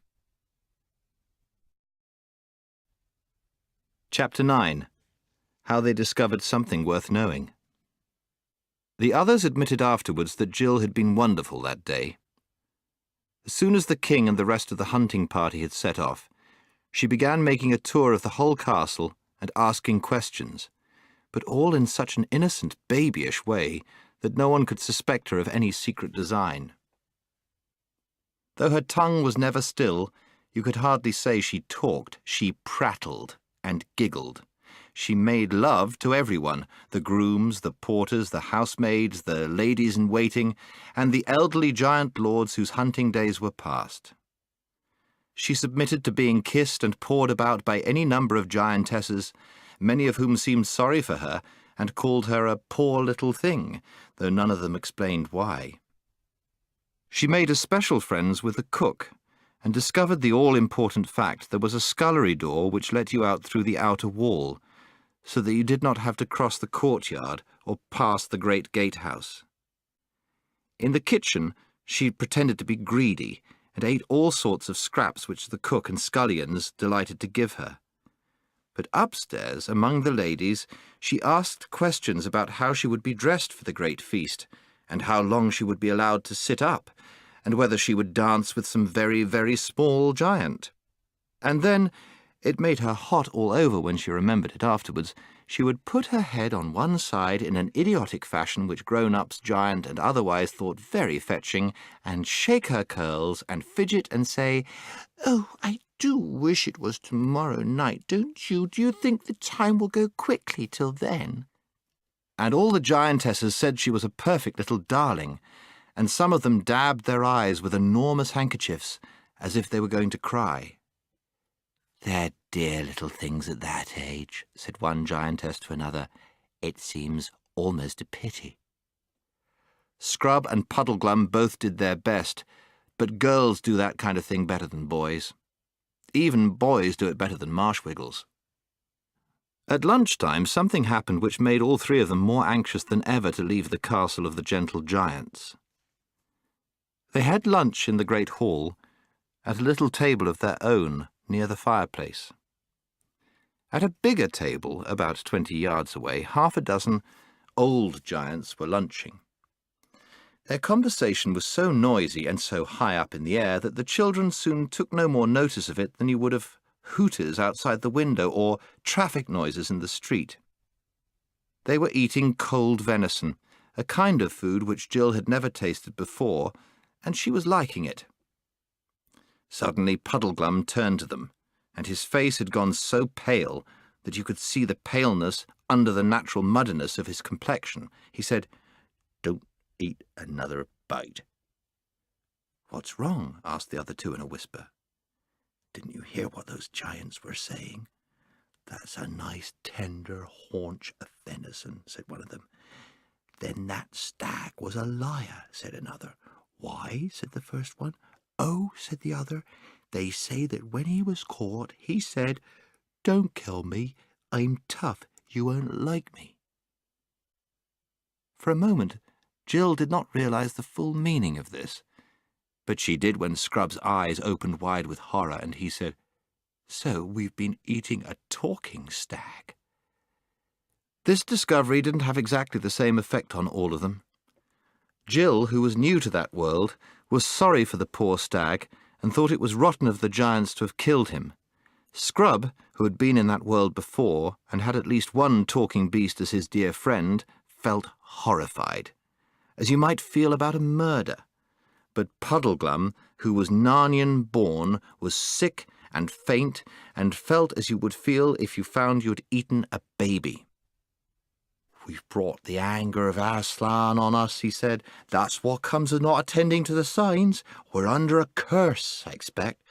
[SPEAKER 4] Chapter 9. How they discovered something worth knowing. The others admitted afterwards that Jill had been wonderful that day. As soon as the king and the rest of the hunting party had set off, she began making a tour of the whole castle and asking questions, but all in such an innocent, babyish way that no one could suspect her of any secret design. Though her tongue was never still, you could hardly say she talked. She prattled and giggled. She made love to everyone, the grooms, the porters, the housemaids, the ladies-in-waiting, and the elderly giant lords whose hunting days were past. She submitted to being kissed and pawed about by any number of giantesses, many of whom seemed sorry for her and called her a poor little thing, though none of them explained why. She made especial friends with the cook, and discovered the all-important fact there was a scullery door which let you out through the outer wall, so that you did not have to cross the courtyard or pass the great gatehouse. In the kitchen she pretended to be greedy, and ate all sorts of scraps which the cook and scullions delighted to give her. But upstairs, among the ladies, she asked questions about how she would be dressed for the great feast, and how long she would be allowed to sit up, and whether she would dance with some very, very small giant. And then, it made her hot all over when she remembered it afterwards, she would put her head on one side in an idiotic fashion which grown-ups, giant and otherwise, thought very fetching, and shake her curls and fidget and say, "Oh, I do wish it was tomorrow night, don't you? Do you think the time will go quickly till then?" And all the giantesses said she was a perfect little darling, and some of them dabbed their eyes with enormous handkerchiefs, as if they were going to cry. "They're dear little things at that age," said one giantess to another. "It seems almost a pity." Scrub and Puddleglum both did their best, but girls do that kind of thing better than boys. Even boys do it better than Marshwiggles. At lunchtime, something happened which made all three of them more anxious than ever to leave the castle of the gentle giants. They had lunch in the great hall, at a little table of their own near the fireplace. At a bigger table, about 20 yards away, half a dozen old giants were lunching. Their conversation was so noisy and so high up in the air that the children soon took no more notice of it than you would of hooters outside the window or traffic noises in the street. They were eating cold venison, a kind of food which Jill had never tasted before, and she was liking it. Suddenly Puddleglum turned to them, and his face had gone so pale that you could see the paleness under the natural muddiness of his complexion. He said, "Don't eat another bite." "What's wrong?" asked the other two in a whisper. "Didn't you hear what those giants were saying?" "That's a nice tender haunch of venison," said one of them. "Then that stag was a liar," said another. "Why?" said the first one. "Oh," said the other, "they say that when he was caught, he said, 'Don't kill me, I'm tough, you won't like me.'" For a moment, Jill did not realize the full meaning of this, but she did when Scrub's eyes opened wide with horror, and he said, "So we've been eating a talking stag." This discovery didn't have exactly the same effect on all of them. Jill, who was new to that world, was sorry for the poor stag and thought it was rotten of the giants to have killed him. Scrub, who had been in that world before and had at least one talking beast as his dear friend, felt horrified, as you might feel about a murder. But Puddleglum, who was Narnian born, was sick and faint and felt as you would feel if you found you had eaten a baby. "We've brought the anger of Aslan on us," he said. "That's what comes of not attending to the signs. We're under a curse, I expect.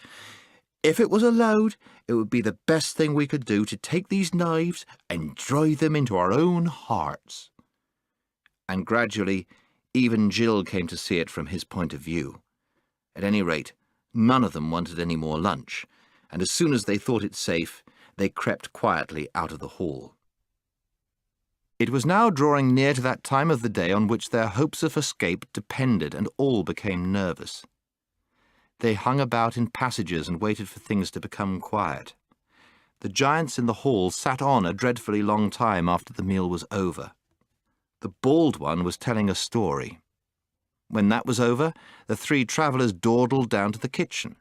[SPEAKER 4] If it was allowed, it would be the best thing we could do to take these knives and drive them into our own hearts." And gradually, even Jill came to see it from his point of view. At any rate, none of them wanted any more lunch, and as soon as they thought it safe, they crept quietly out of the hall. It was now drawing near to that time of the day on which their hopes of escape depended, and all became nervous. They hung about in passages and waited for things to become quiet. The giants in the hall sat on a dreadfully long time after the meal was over. The bald one was telling a story. When that was over, the three travellers dawdled down to the kitchen.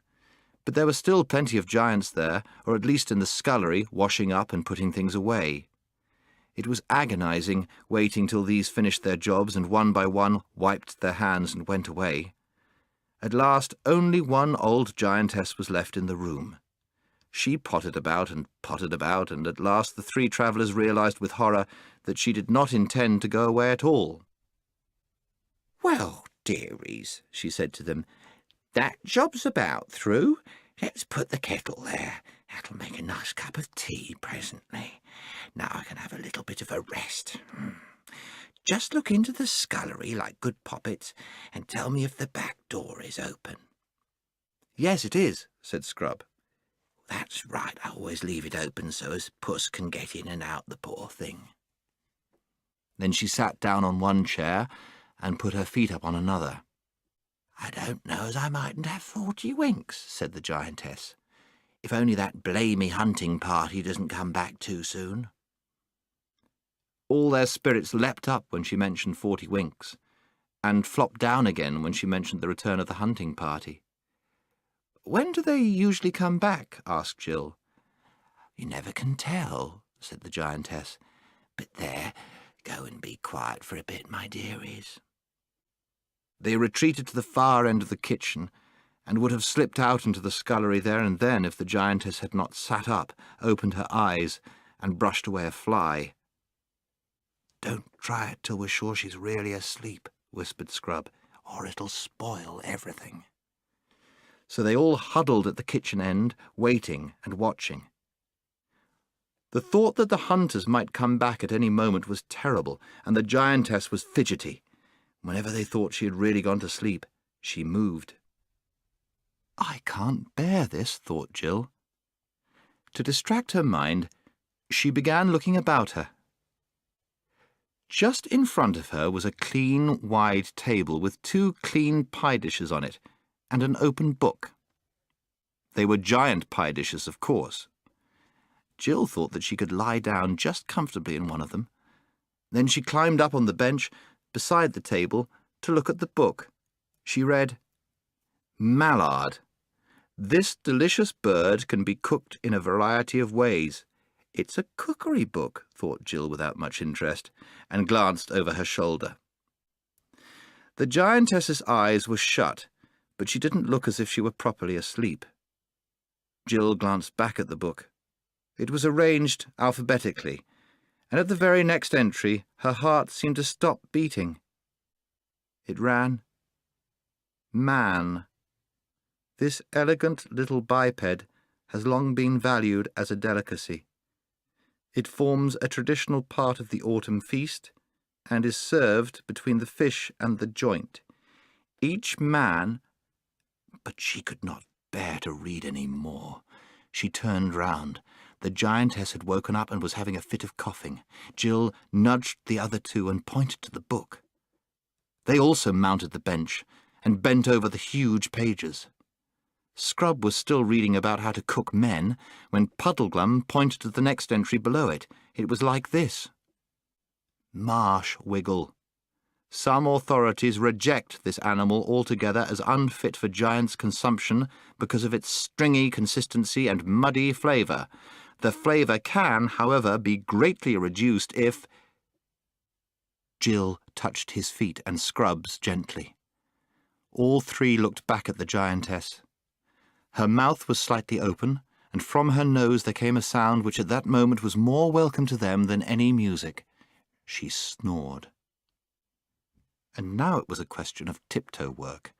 [SPEAKER 4] But there were still plenty of giants there, or at least in the scullery, washing up and putting things away. It was agonizing, waiting till these finished their jobs and one by one wiped their hands and went away. At last only one old giantess was left in the room. She pottered about, and at last the three travellers realized with horror that she did not intend to go away at all. "Well, dearies," she said to them, "that job's about through. Let's put the kettle there. That'll make a nice cup of tea presently. Now I can have a little bit of a rest. Just look into the scullery like good poppets and tell me if the back door is open." "Yes, it is," said Scrub. "That's right. I always leave it open so as Puss can get in and out, the poor thing." Then she sat down on one chair and put her feet up on another. "I don't know as I mightn't have 40 winks," said the giantess, "if only that blamey hunting party doesn't come back too soon." All their spirits leapt up when she mentioned 40 winks, and flopped down again when she mentioned the return of the hunting party. "When do they usually come back?" asked Jill. "You never can tell," said the giantess. "But there, go and be quiet for a bit, my dearies." They retreated to the far end of the kitchen, and would have slipped out into the scullery there and then if the giantess had not sat up, opened her eyes, and brushed away a fly. "Don't try it till we're sure she's really asleep," whispered Scrub, "or it'll spoil everything." so they all huddled at the kitchen end, waiting and watching. The thought that the hunters might come back at any moment was terrible, and the giantess was fidgety. Whenever they thought she had really gone to sleep, she moved. "I can't bear this," thought Jill. To distract her mind, she began looking about her. Just in front of her was a clean, wide table with 2 clean pie dishes on it, and an open book. They were giant pie dishes, of course. Jill thought that she could lie down just comfortably in one of them. Then she climbed up on the bench beside the table to look at the book. She read, "Mallard. This delicious bird can be cooked in a variety of ways." "It's a cookery book," thought Jill without much interest, and glanced over her shoulder. The giantess's eyes were shut, but she didn't look as if she were properly asleep. Jill glanced back at the book. It was arranged alphabetically, and at the very next entry her heart seemed to stop beating. It ran, "Man. This elegant little biped has long been valued as a delicacy. It forms a traditional part of the autumn feast, and is served between the fish and the joint. Each man—" But she could not bear to read any more. She turned round. The giantess had woken up and was having a fit of coughing. Jill nudged the other 2 and pointed to the book. They also mounted the bench and bent over the huge pages. Scrub was still reading about how to cook men when Puddleglum pointed to the next entry below it. It was like this: "Marsh wiggle. Some authorities reject this animal altogether as unfit for giants' consumption because of its stringy consistency and muddy flavour. The flavour can, however, be greatly reduced if—" Jill touched his feet and Scrub's gently. All 3 looked back at the giantess. Her mouth was slightly open, and from her nose there came a sound which at that moment was more welcome to them than any music. She snored. And now it was a question of tiptoe work,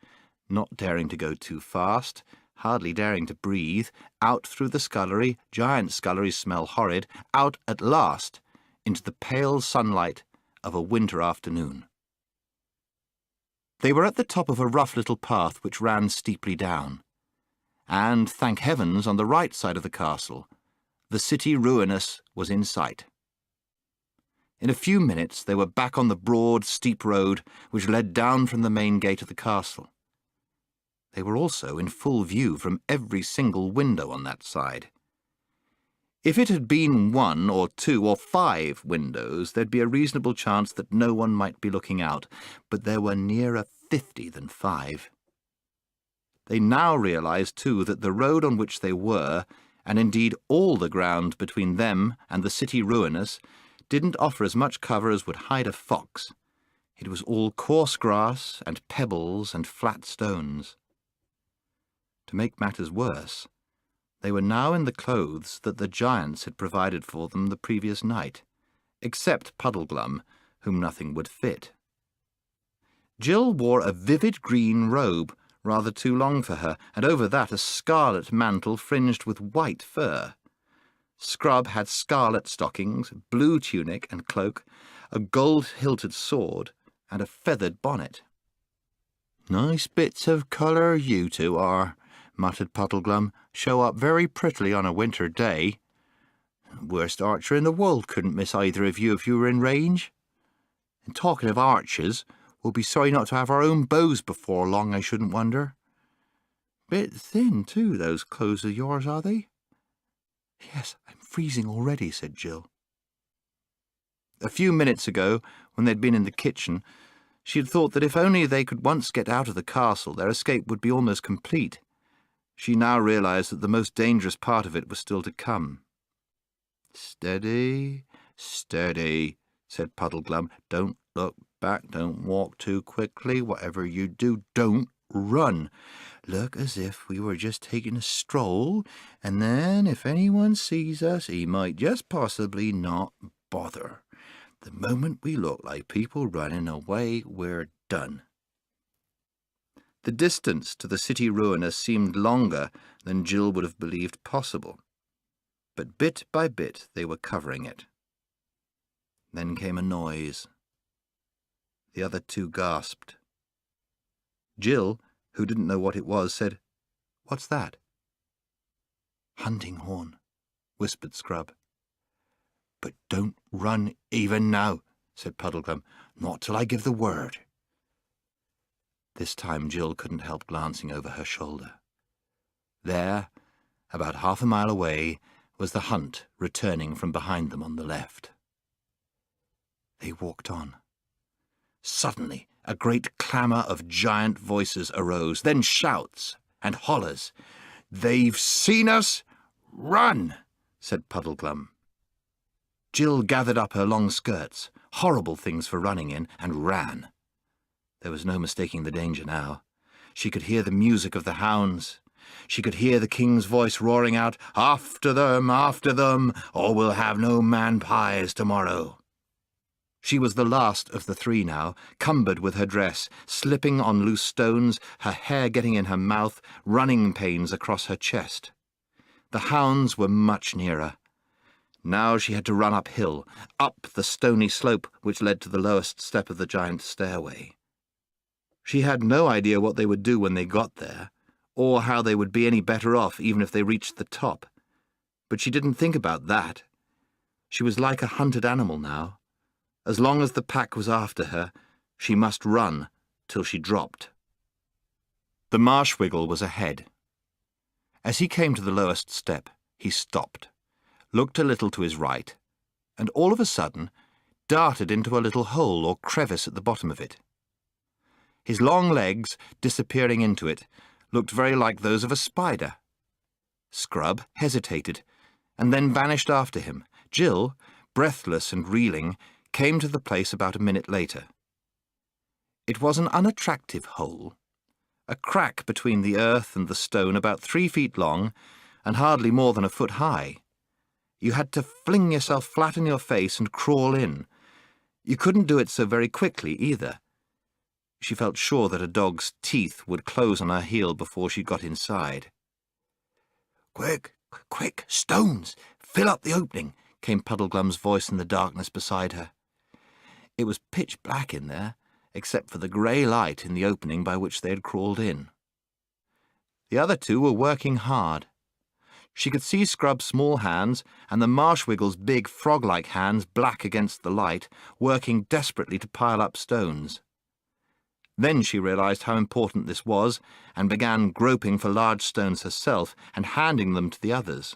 [SPEAKER 4] not daring to go too fast, hardly daring to breathe, out through the scullery, giant sculleries smell horrid, out at last into the pale sunlight of a winter afternoon. They were at the top of a rough little path which ran steeply down, and, thank heavens, on the right side of the castle, the city ruinous was in sight. In a few minutes they were back on the broad, steep road which led down from the main gate of the castle. They were also in full view from every single window on that side. If it had been 1 or 2 or 5 windows, there'd be a reasonable chance that no one might be looking out, but there were nearer 50 than 5. They now realized, too, that the road on which they were, and indeed all the ground between them and the city ruinous, didn't offer as much cover as would hide a fox. It was all coarse grass and pebbles and flat stones. To make matters worse, they were now in the clothes that the giants had provided for them the previous night, except Puddleglum, whom nothing would fit. Jill wore a vivid green robe, rather too long for her, and over that a scarlet mantle fringed with white fur. Scrub had scarlet stockings, blue tunic and cloak, a gold-hilted sword, and a feathered bonnet. "Nice bits of colour you 2 are," muttered Puddleglum. "Show up very prettily on a winter day. Worst archer in the world couldn't miss either of you if you were in range. And talking of archers, we'll be sorry not to have our own bows before long, I shouldn't wonder. Bit thin, too, those clothes of yours, are they?" "Yes, I'm freezing already," said Jill. A few minutes ago, when they'd been in the kitchen, she had thought that if only they could once get out of the castle, their escape would be almost complete. She now realized that the most dangerous part of it was still to come. "Steady, steady," said Puddleglum. "Don't look back, don't walk too quickly. Whatever you do, don't run. Look as if we were just taking a stroll, and then if anyone sees us, he might just possibly not bother. The moment we look like people running away, we're done." The distance to the city ruiner seemed longer than Jill would have believed possible, but bit by bit they were covering it. Then came a noise. The other two gasped. Jill, who didn't know what it was, said, "What's that?" "Hunting horn," whispered Scrub. "But don't run even now," said Puddleglum. "Not till I give the word." This time Jill couldn't help glancing over her shoulder. There, about half a mile away, was the hunt returning from behind them on the left. They walked on. Suddenly, a great clamour of giant voices arose, then shouts and hollers. "They've seen us! Run!" said Puddleglum. Jill gathered up her long skirts, horrible things for running in, and ran. There was no mistaking the danger now. She could hear the music of the hounds. She could hear the king's voice roaring out, after them, or we'll have no man-pies tomorrow." She was the last of the three now, cumbered with her dress, slipping on loose stones, her hair getting in her mouth, running pains across her chest. The hounds were much nearer. Now she had to run uphill, up the stony slope which led to the lowest step of the giant stairway. She had no idea what they would do when they got there, or how they would be any better off even if they reached the top. But she didn't think about that. She was like a hunted animal now. As long as the pack was after her, she must run till she dropped. The Marshwiggle was ahead. As he came to the lowest step, he stopped, looked a little to his right, and all of a sudden darted into a little hole or crevice at the bottom of it. His long legs, disappearing into it, looked very like those of a spider. Scrub hesitated, and then vanished after him. Jill, breathless and reeling, came to the place about a minute later. It was an unattractive hole, a crack between the earth and the stone about 3 feet long and hardly more than a foot high. You had to fling yourself flat on your face and crawl in. You couldn't do it so very quickly either. She felt sure that a dog's teeth would close on her heel before she got inside. "Quick, quick, stones! Fill up the opening!" came Puddleglum's voice in the darkness beside her. It was pitch black in there, except for the grey light in the opening by which they had crawled in. The other two were working hard. She could see Scrub's small hands and the Marshwiggle's big frog-like hands black against the light, working desperately to pile up stones. Then she realised how important this was and began groping for large stones herself and handing them to the others.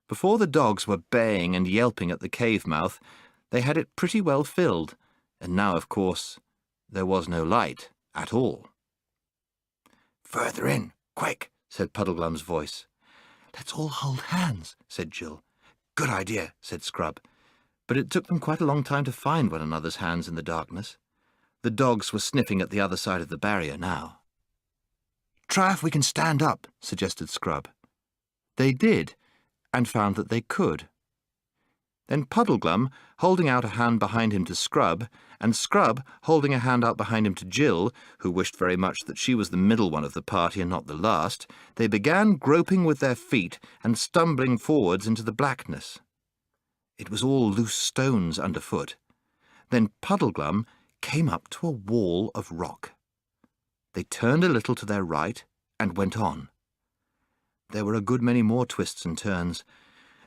[SPEAKER 4] Before the dogs were baying and yelping at the cave mouth, they had it pretty well filled, and now, of course, there was no light at all. "Further in, quick," said Puddleglum's voice. "Let's all hold hands," said Jill. "Good idea," said Scrub, but it took them quite a long time to find one another's hands in the darkness. The dogs were sniffing at the other side of the barrier now. "Try if we can stand up," suggested Scrub. They did, and found that they could. Then Puddleglum, holding out a hand behind him to Scrub, and Scrub holding a hand out behind him to Jill, who wished very much that she was the middle one of the party and not the last, they began groping with their feet and stumbling forwards into the blackness. It was all loose stones underfoot. Then Puddleglum came up to a wall of rock. They turned a little to their right and went on. There were a good many more twists and turns.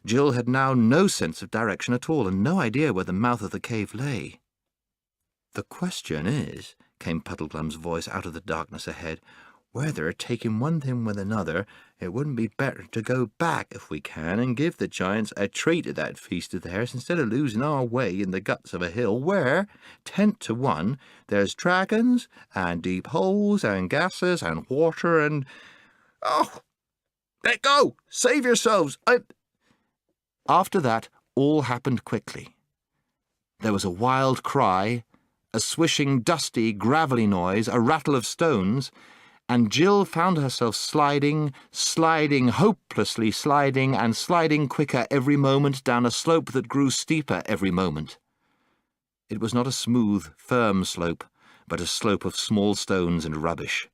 [SPEAKER 4] Jill had now no sense of direction at all, and no idea where the mouth of the cave lay. "The question is," came Puddleglum's voice out of the darkness ahead, "whether, taking one thing with another, it wouldn't be better to go back if we can and give the giants a treat at that feast of theirs instead of losing our way in the guts of a hill where, 10 to 1, there's dragons and deep holes and gases and water and... Oh! Let go! Save yourselves! After that, all happened quickly. There was a wild cry, a swishing, dusty, gravelly noise, a rattle of stones, and Jill found herself sliding, hopelessly sliding, and sliding quicker every moment down a slope that grew steeper every moment. It was not a smooth, firm slope, but a slope of small stones and rubbish.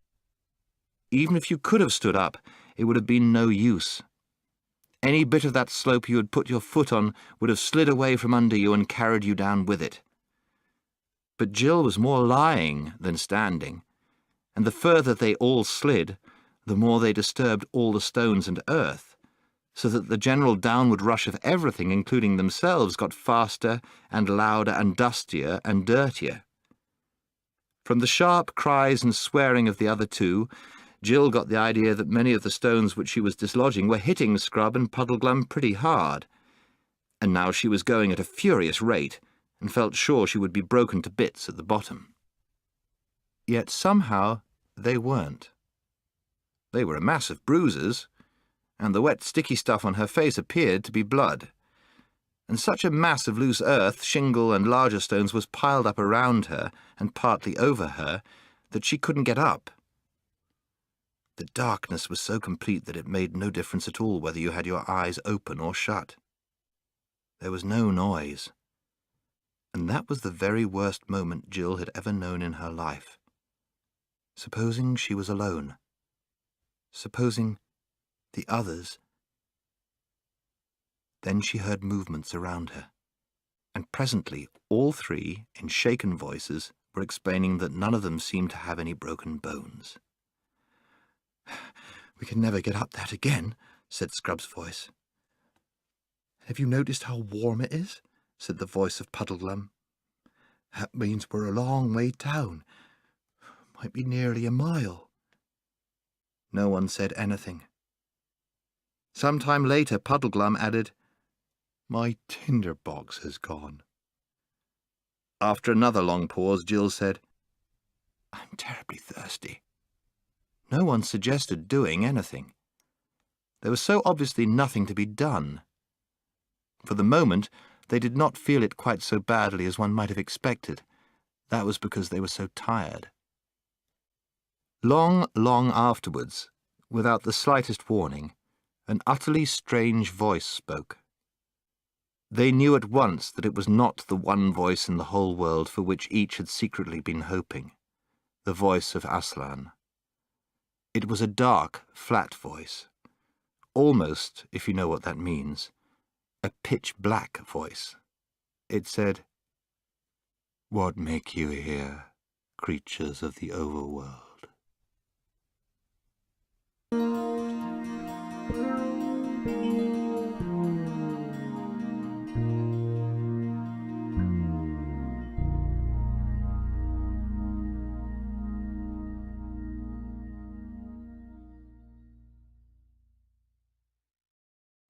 [SPEAKER 4] Even if you could have stood up, it would have been no use. Any bit of that slope you had put your foot on would have slid away from under you and carried you down with it. But Jill was more lying than standing, and the further they all slid, the more they disturbed all the stones and earth, so that the general downward rush of everything, including themselves, got faster and louder and dustier and dirtier. From the sharp cries and swearing of the other two, Jill got the idea that many of the stones which she was dislodging were hitting Scrub and Puddleglum pretty hard, and now she was going at a furious rate, and felt sure she would be broken to bits at the bottom. Yet somehow they weren't. They were a mass of bruises, and the wet sticky stuff on her face appeared to be blood. And such a mass of loose earth, shingle and larger stones was piled up around her and partly over her that she couldn't get up. The darkness was so complete that it made no difference at all whether you had your eyes open or shut. There was no noise. And that was the very worst moment Jill had ever known in her life. Supposing she was alone. Supposing the others. Then she heard movements around her, and presently all three, in shaken voices, were explaining that none of them seemed to have any broken bones. "We can never get up that again," said Scrub's voice. "Have you noticed how warm it is?" said the voice of Puddleglum. "That means we're a long way down. Might be nearly a mile." No one said anything. Some time later, Puddleglum added, "My tinder box has gone." After another long pause, Jill said, "I'm terribly thirsty." No one suggested doing anything. There was so obviously nothing to be done. For the moment, they did not feel it quite so badly as one might have expected. That was because they were so tired. Long, long afterwards, without the slightest warning, an utterly strange voice spoke. They knew at once that it was not the one voice in the whole world for which each had secretly been hoping, the voice of Aslan. It was a dark, flat voice, almost, if you know what that means, a pitch-black voice. It said, "What make you here, creatures of the overworld?"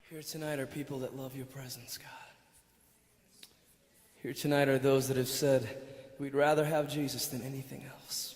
[SPEAKER 5] Here tonight are people that love your presence, God. Here tonight are those that have said, we'd rather have Jesus than anything else.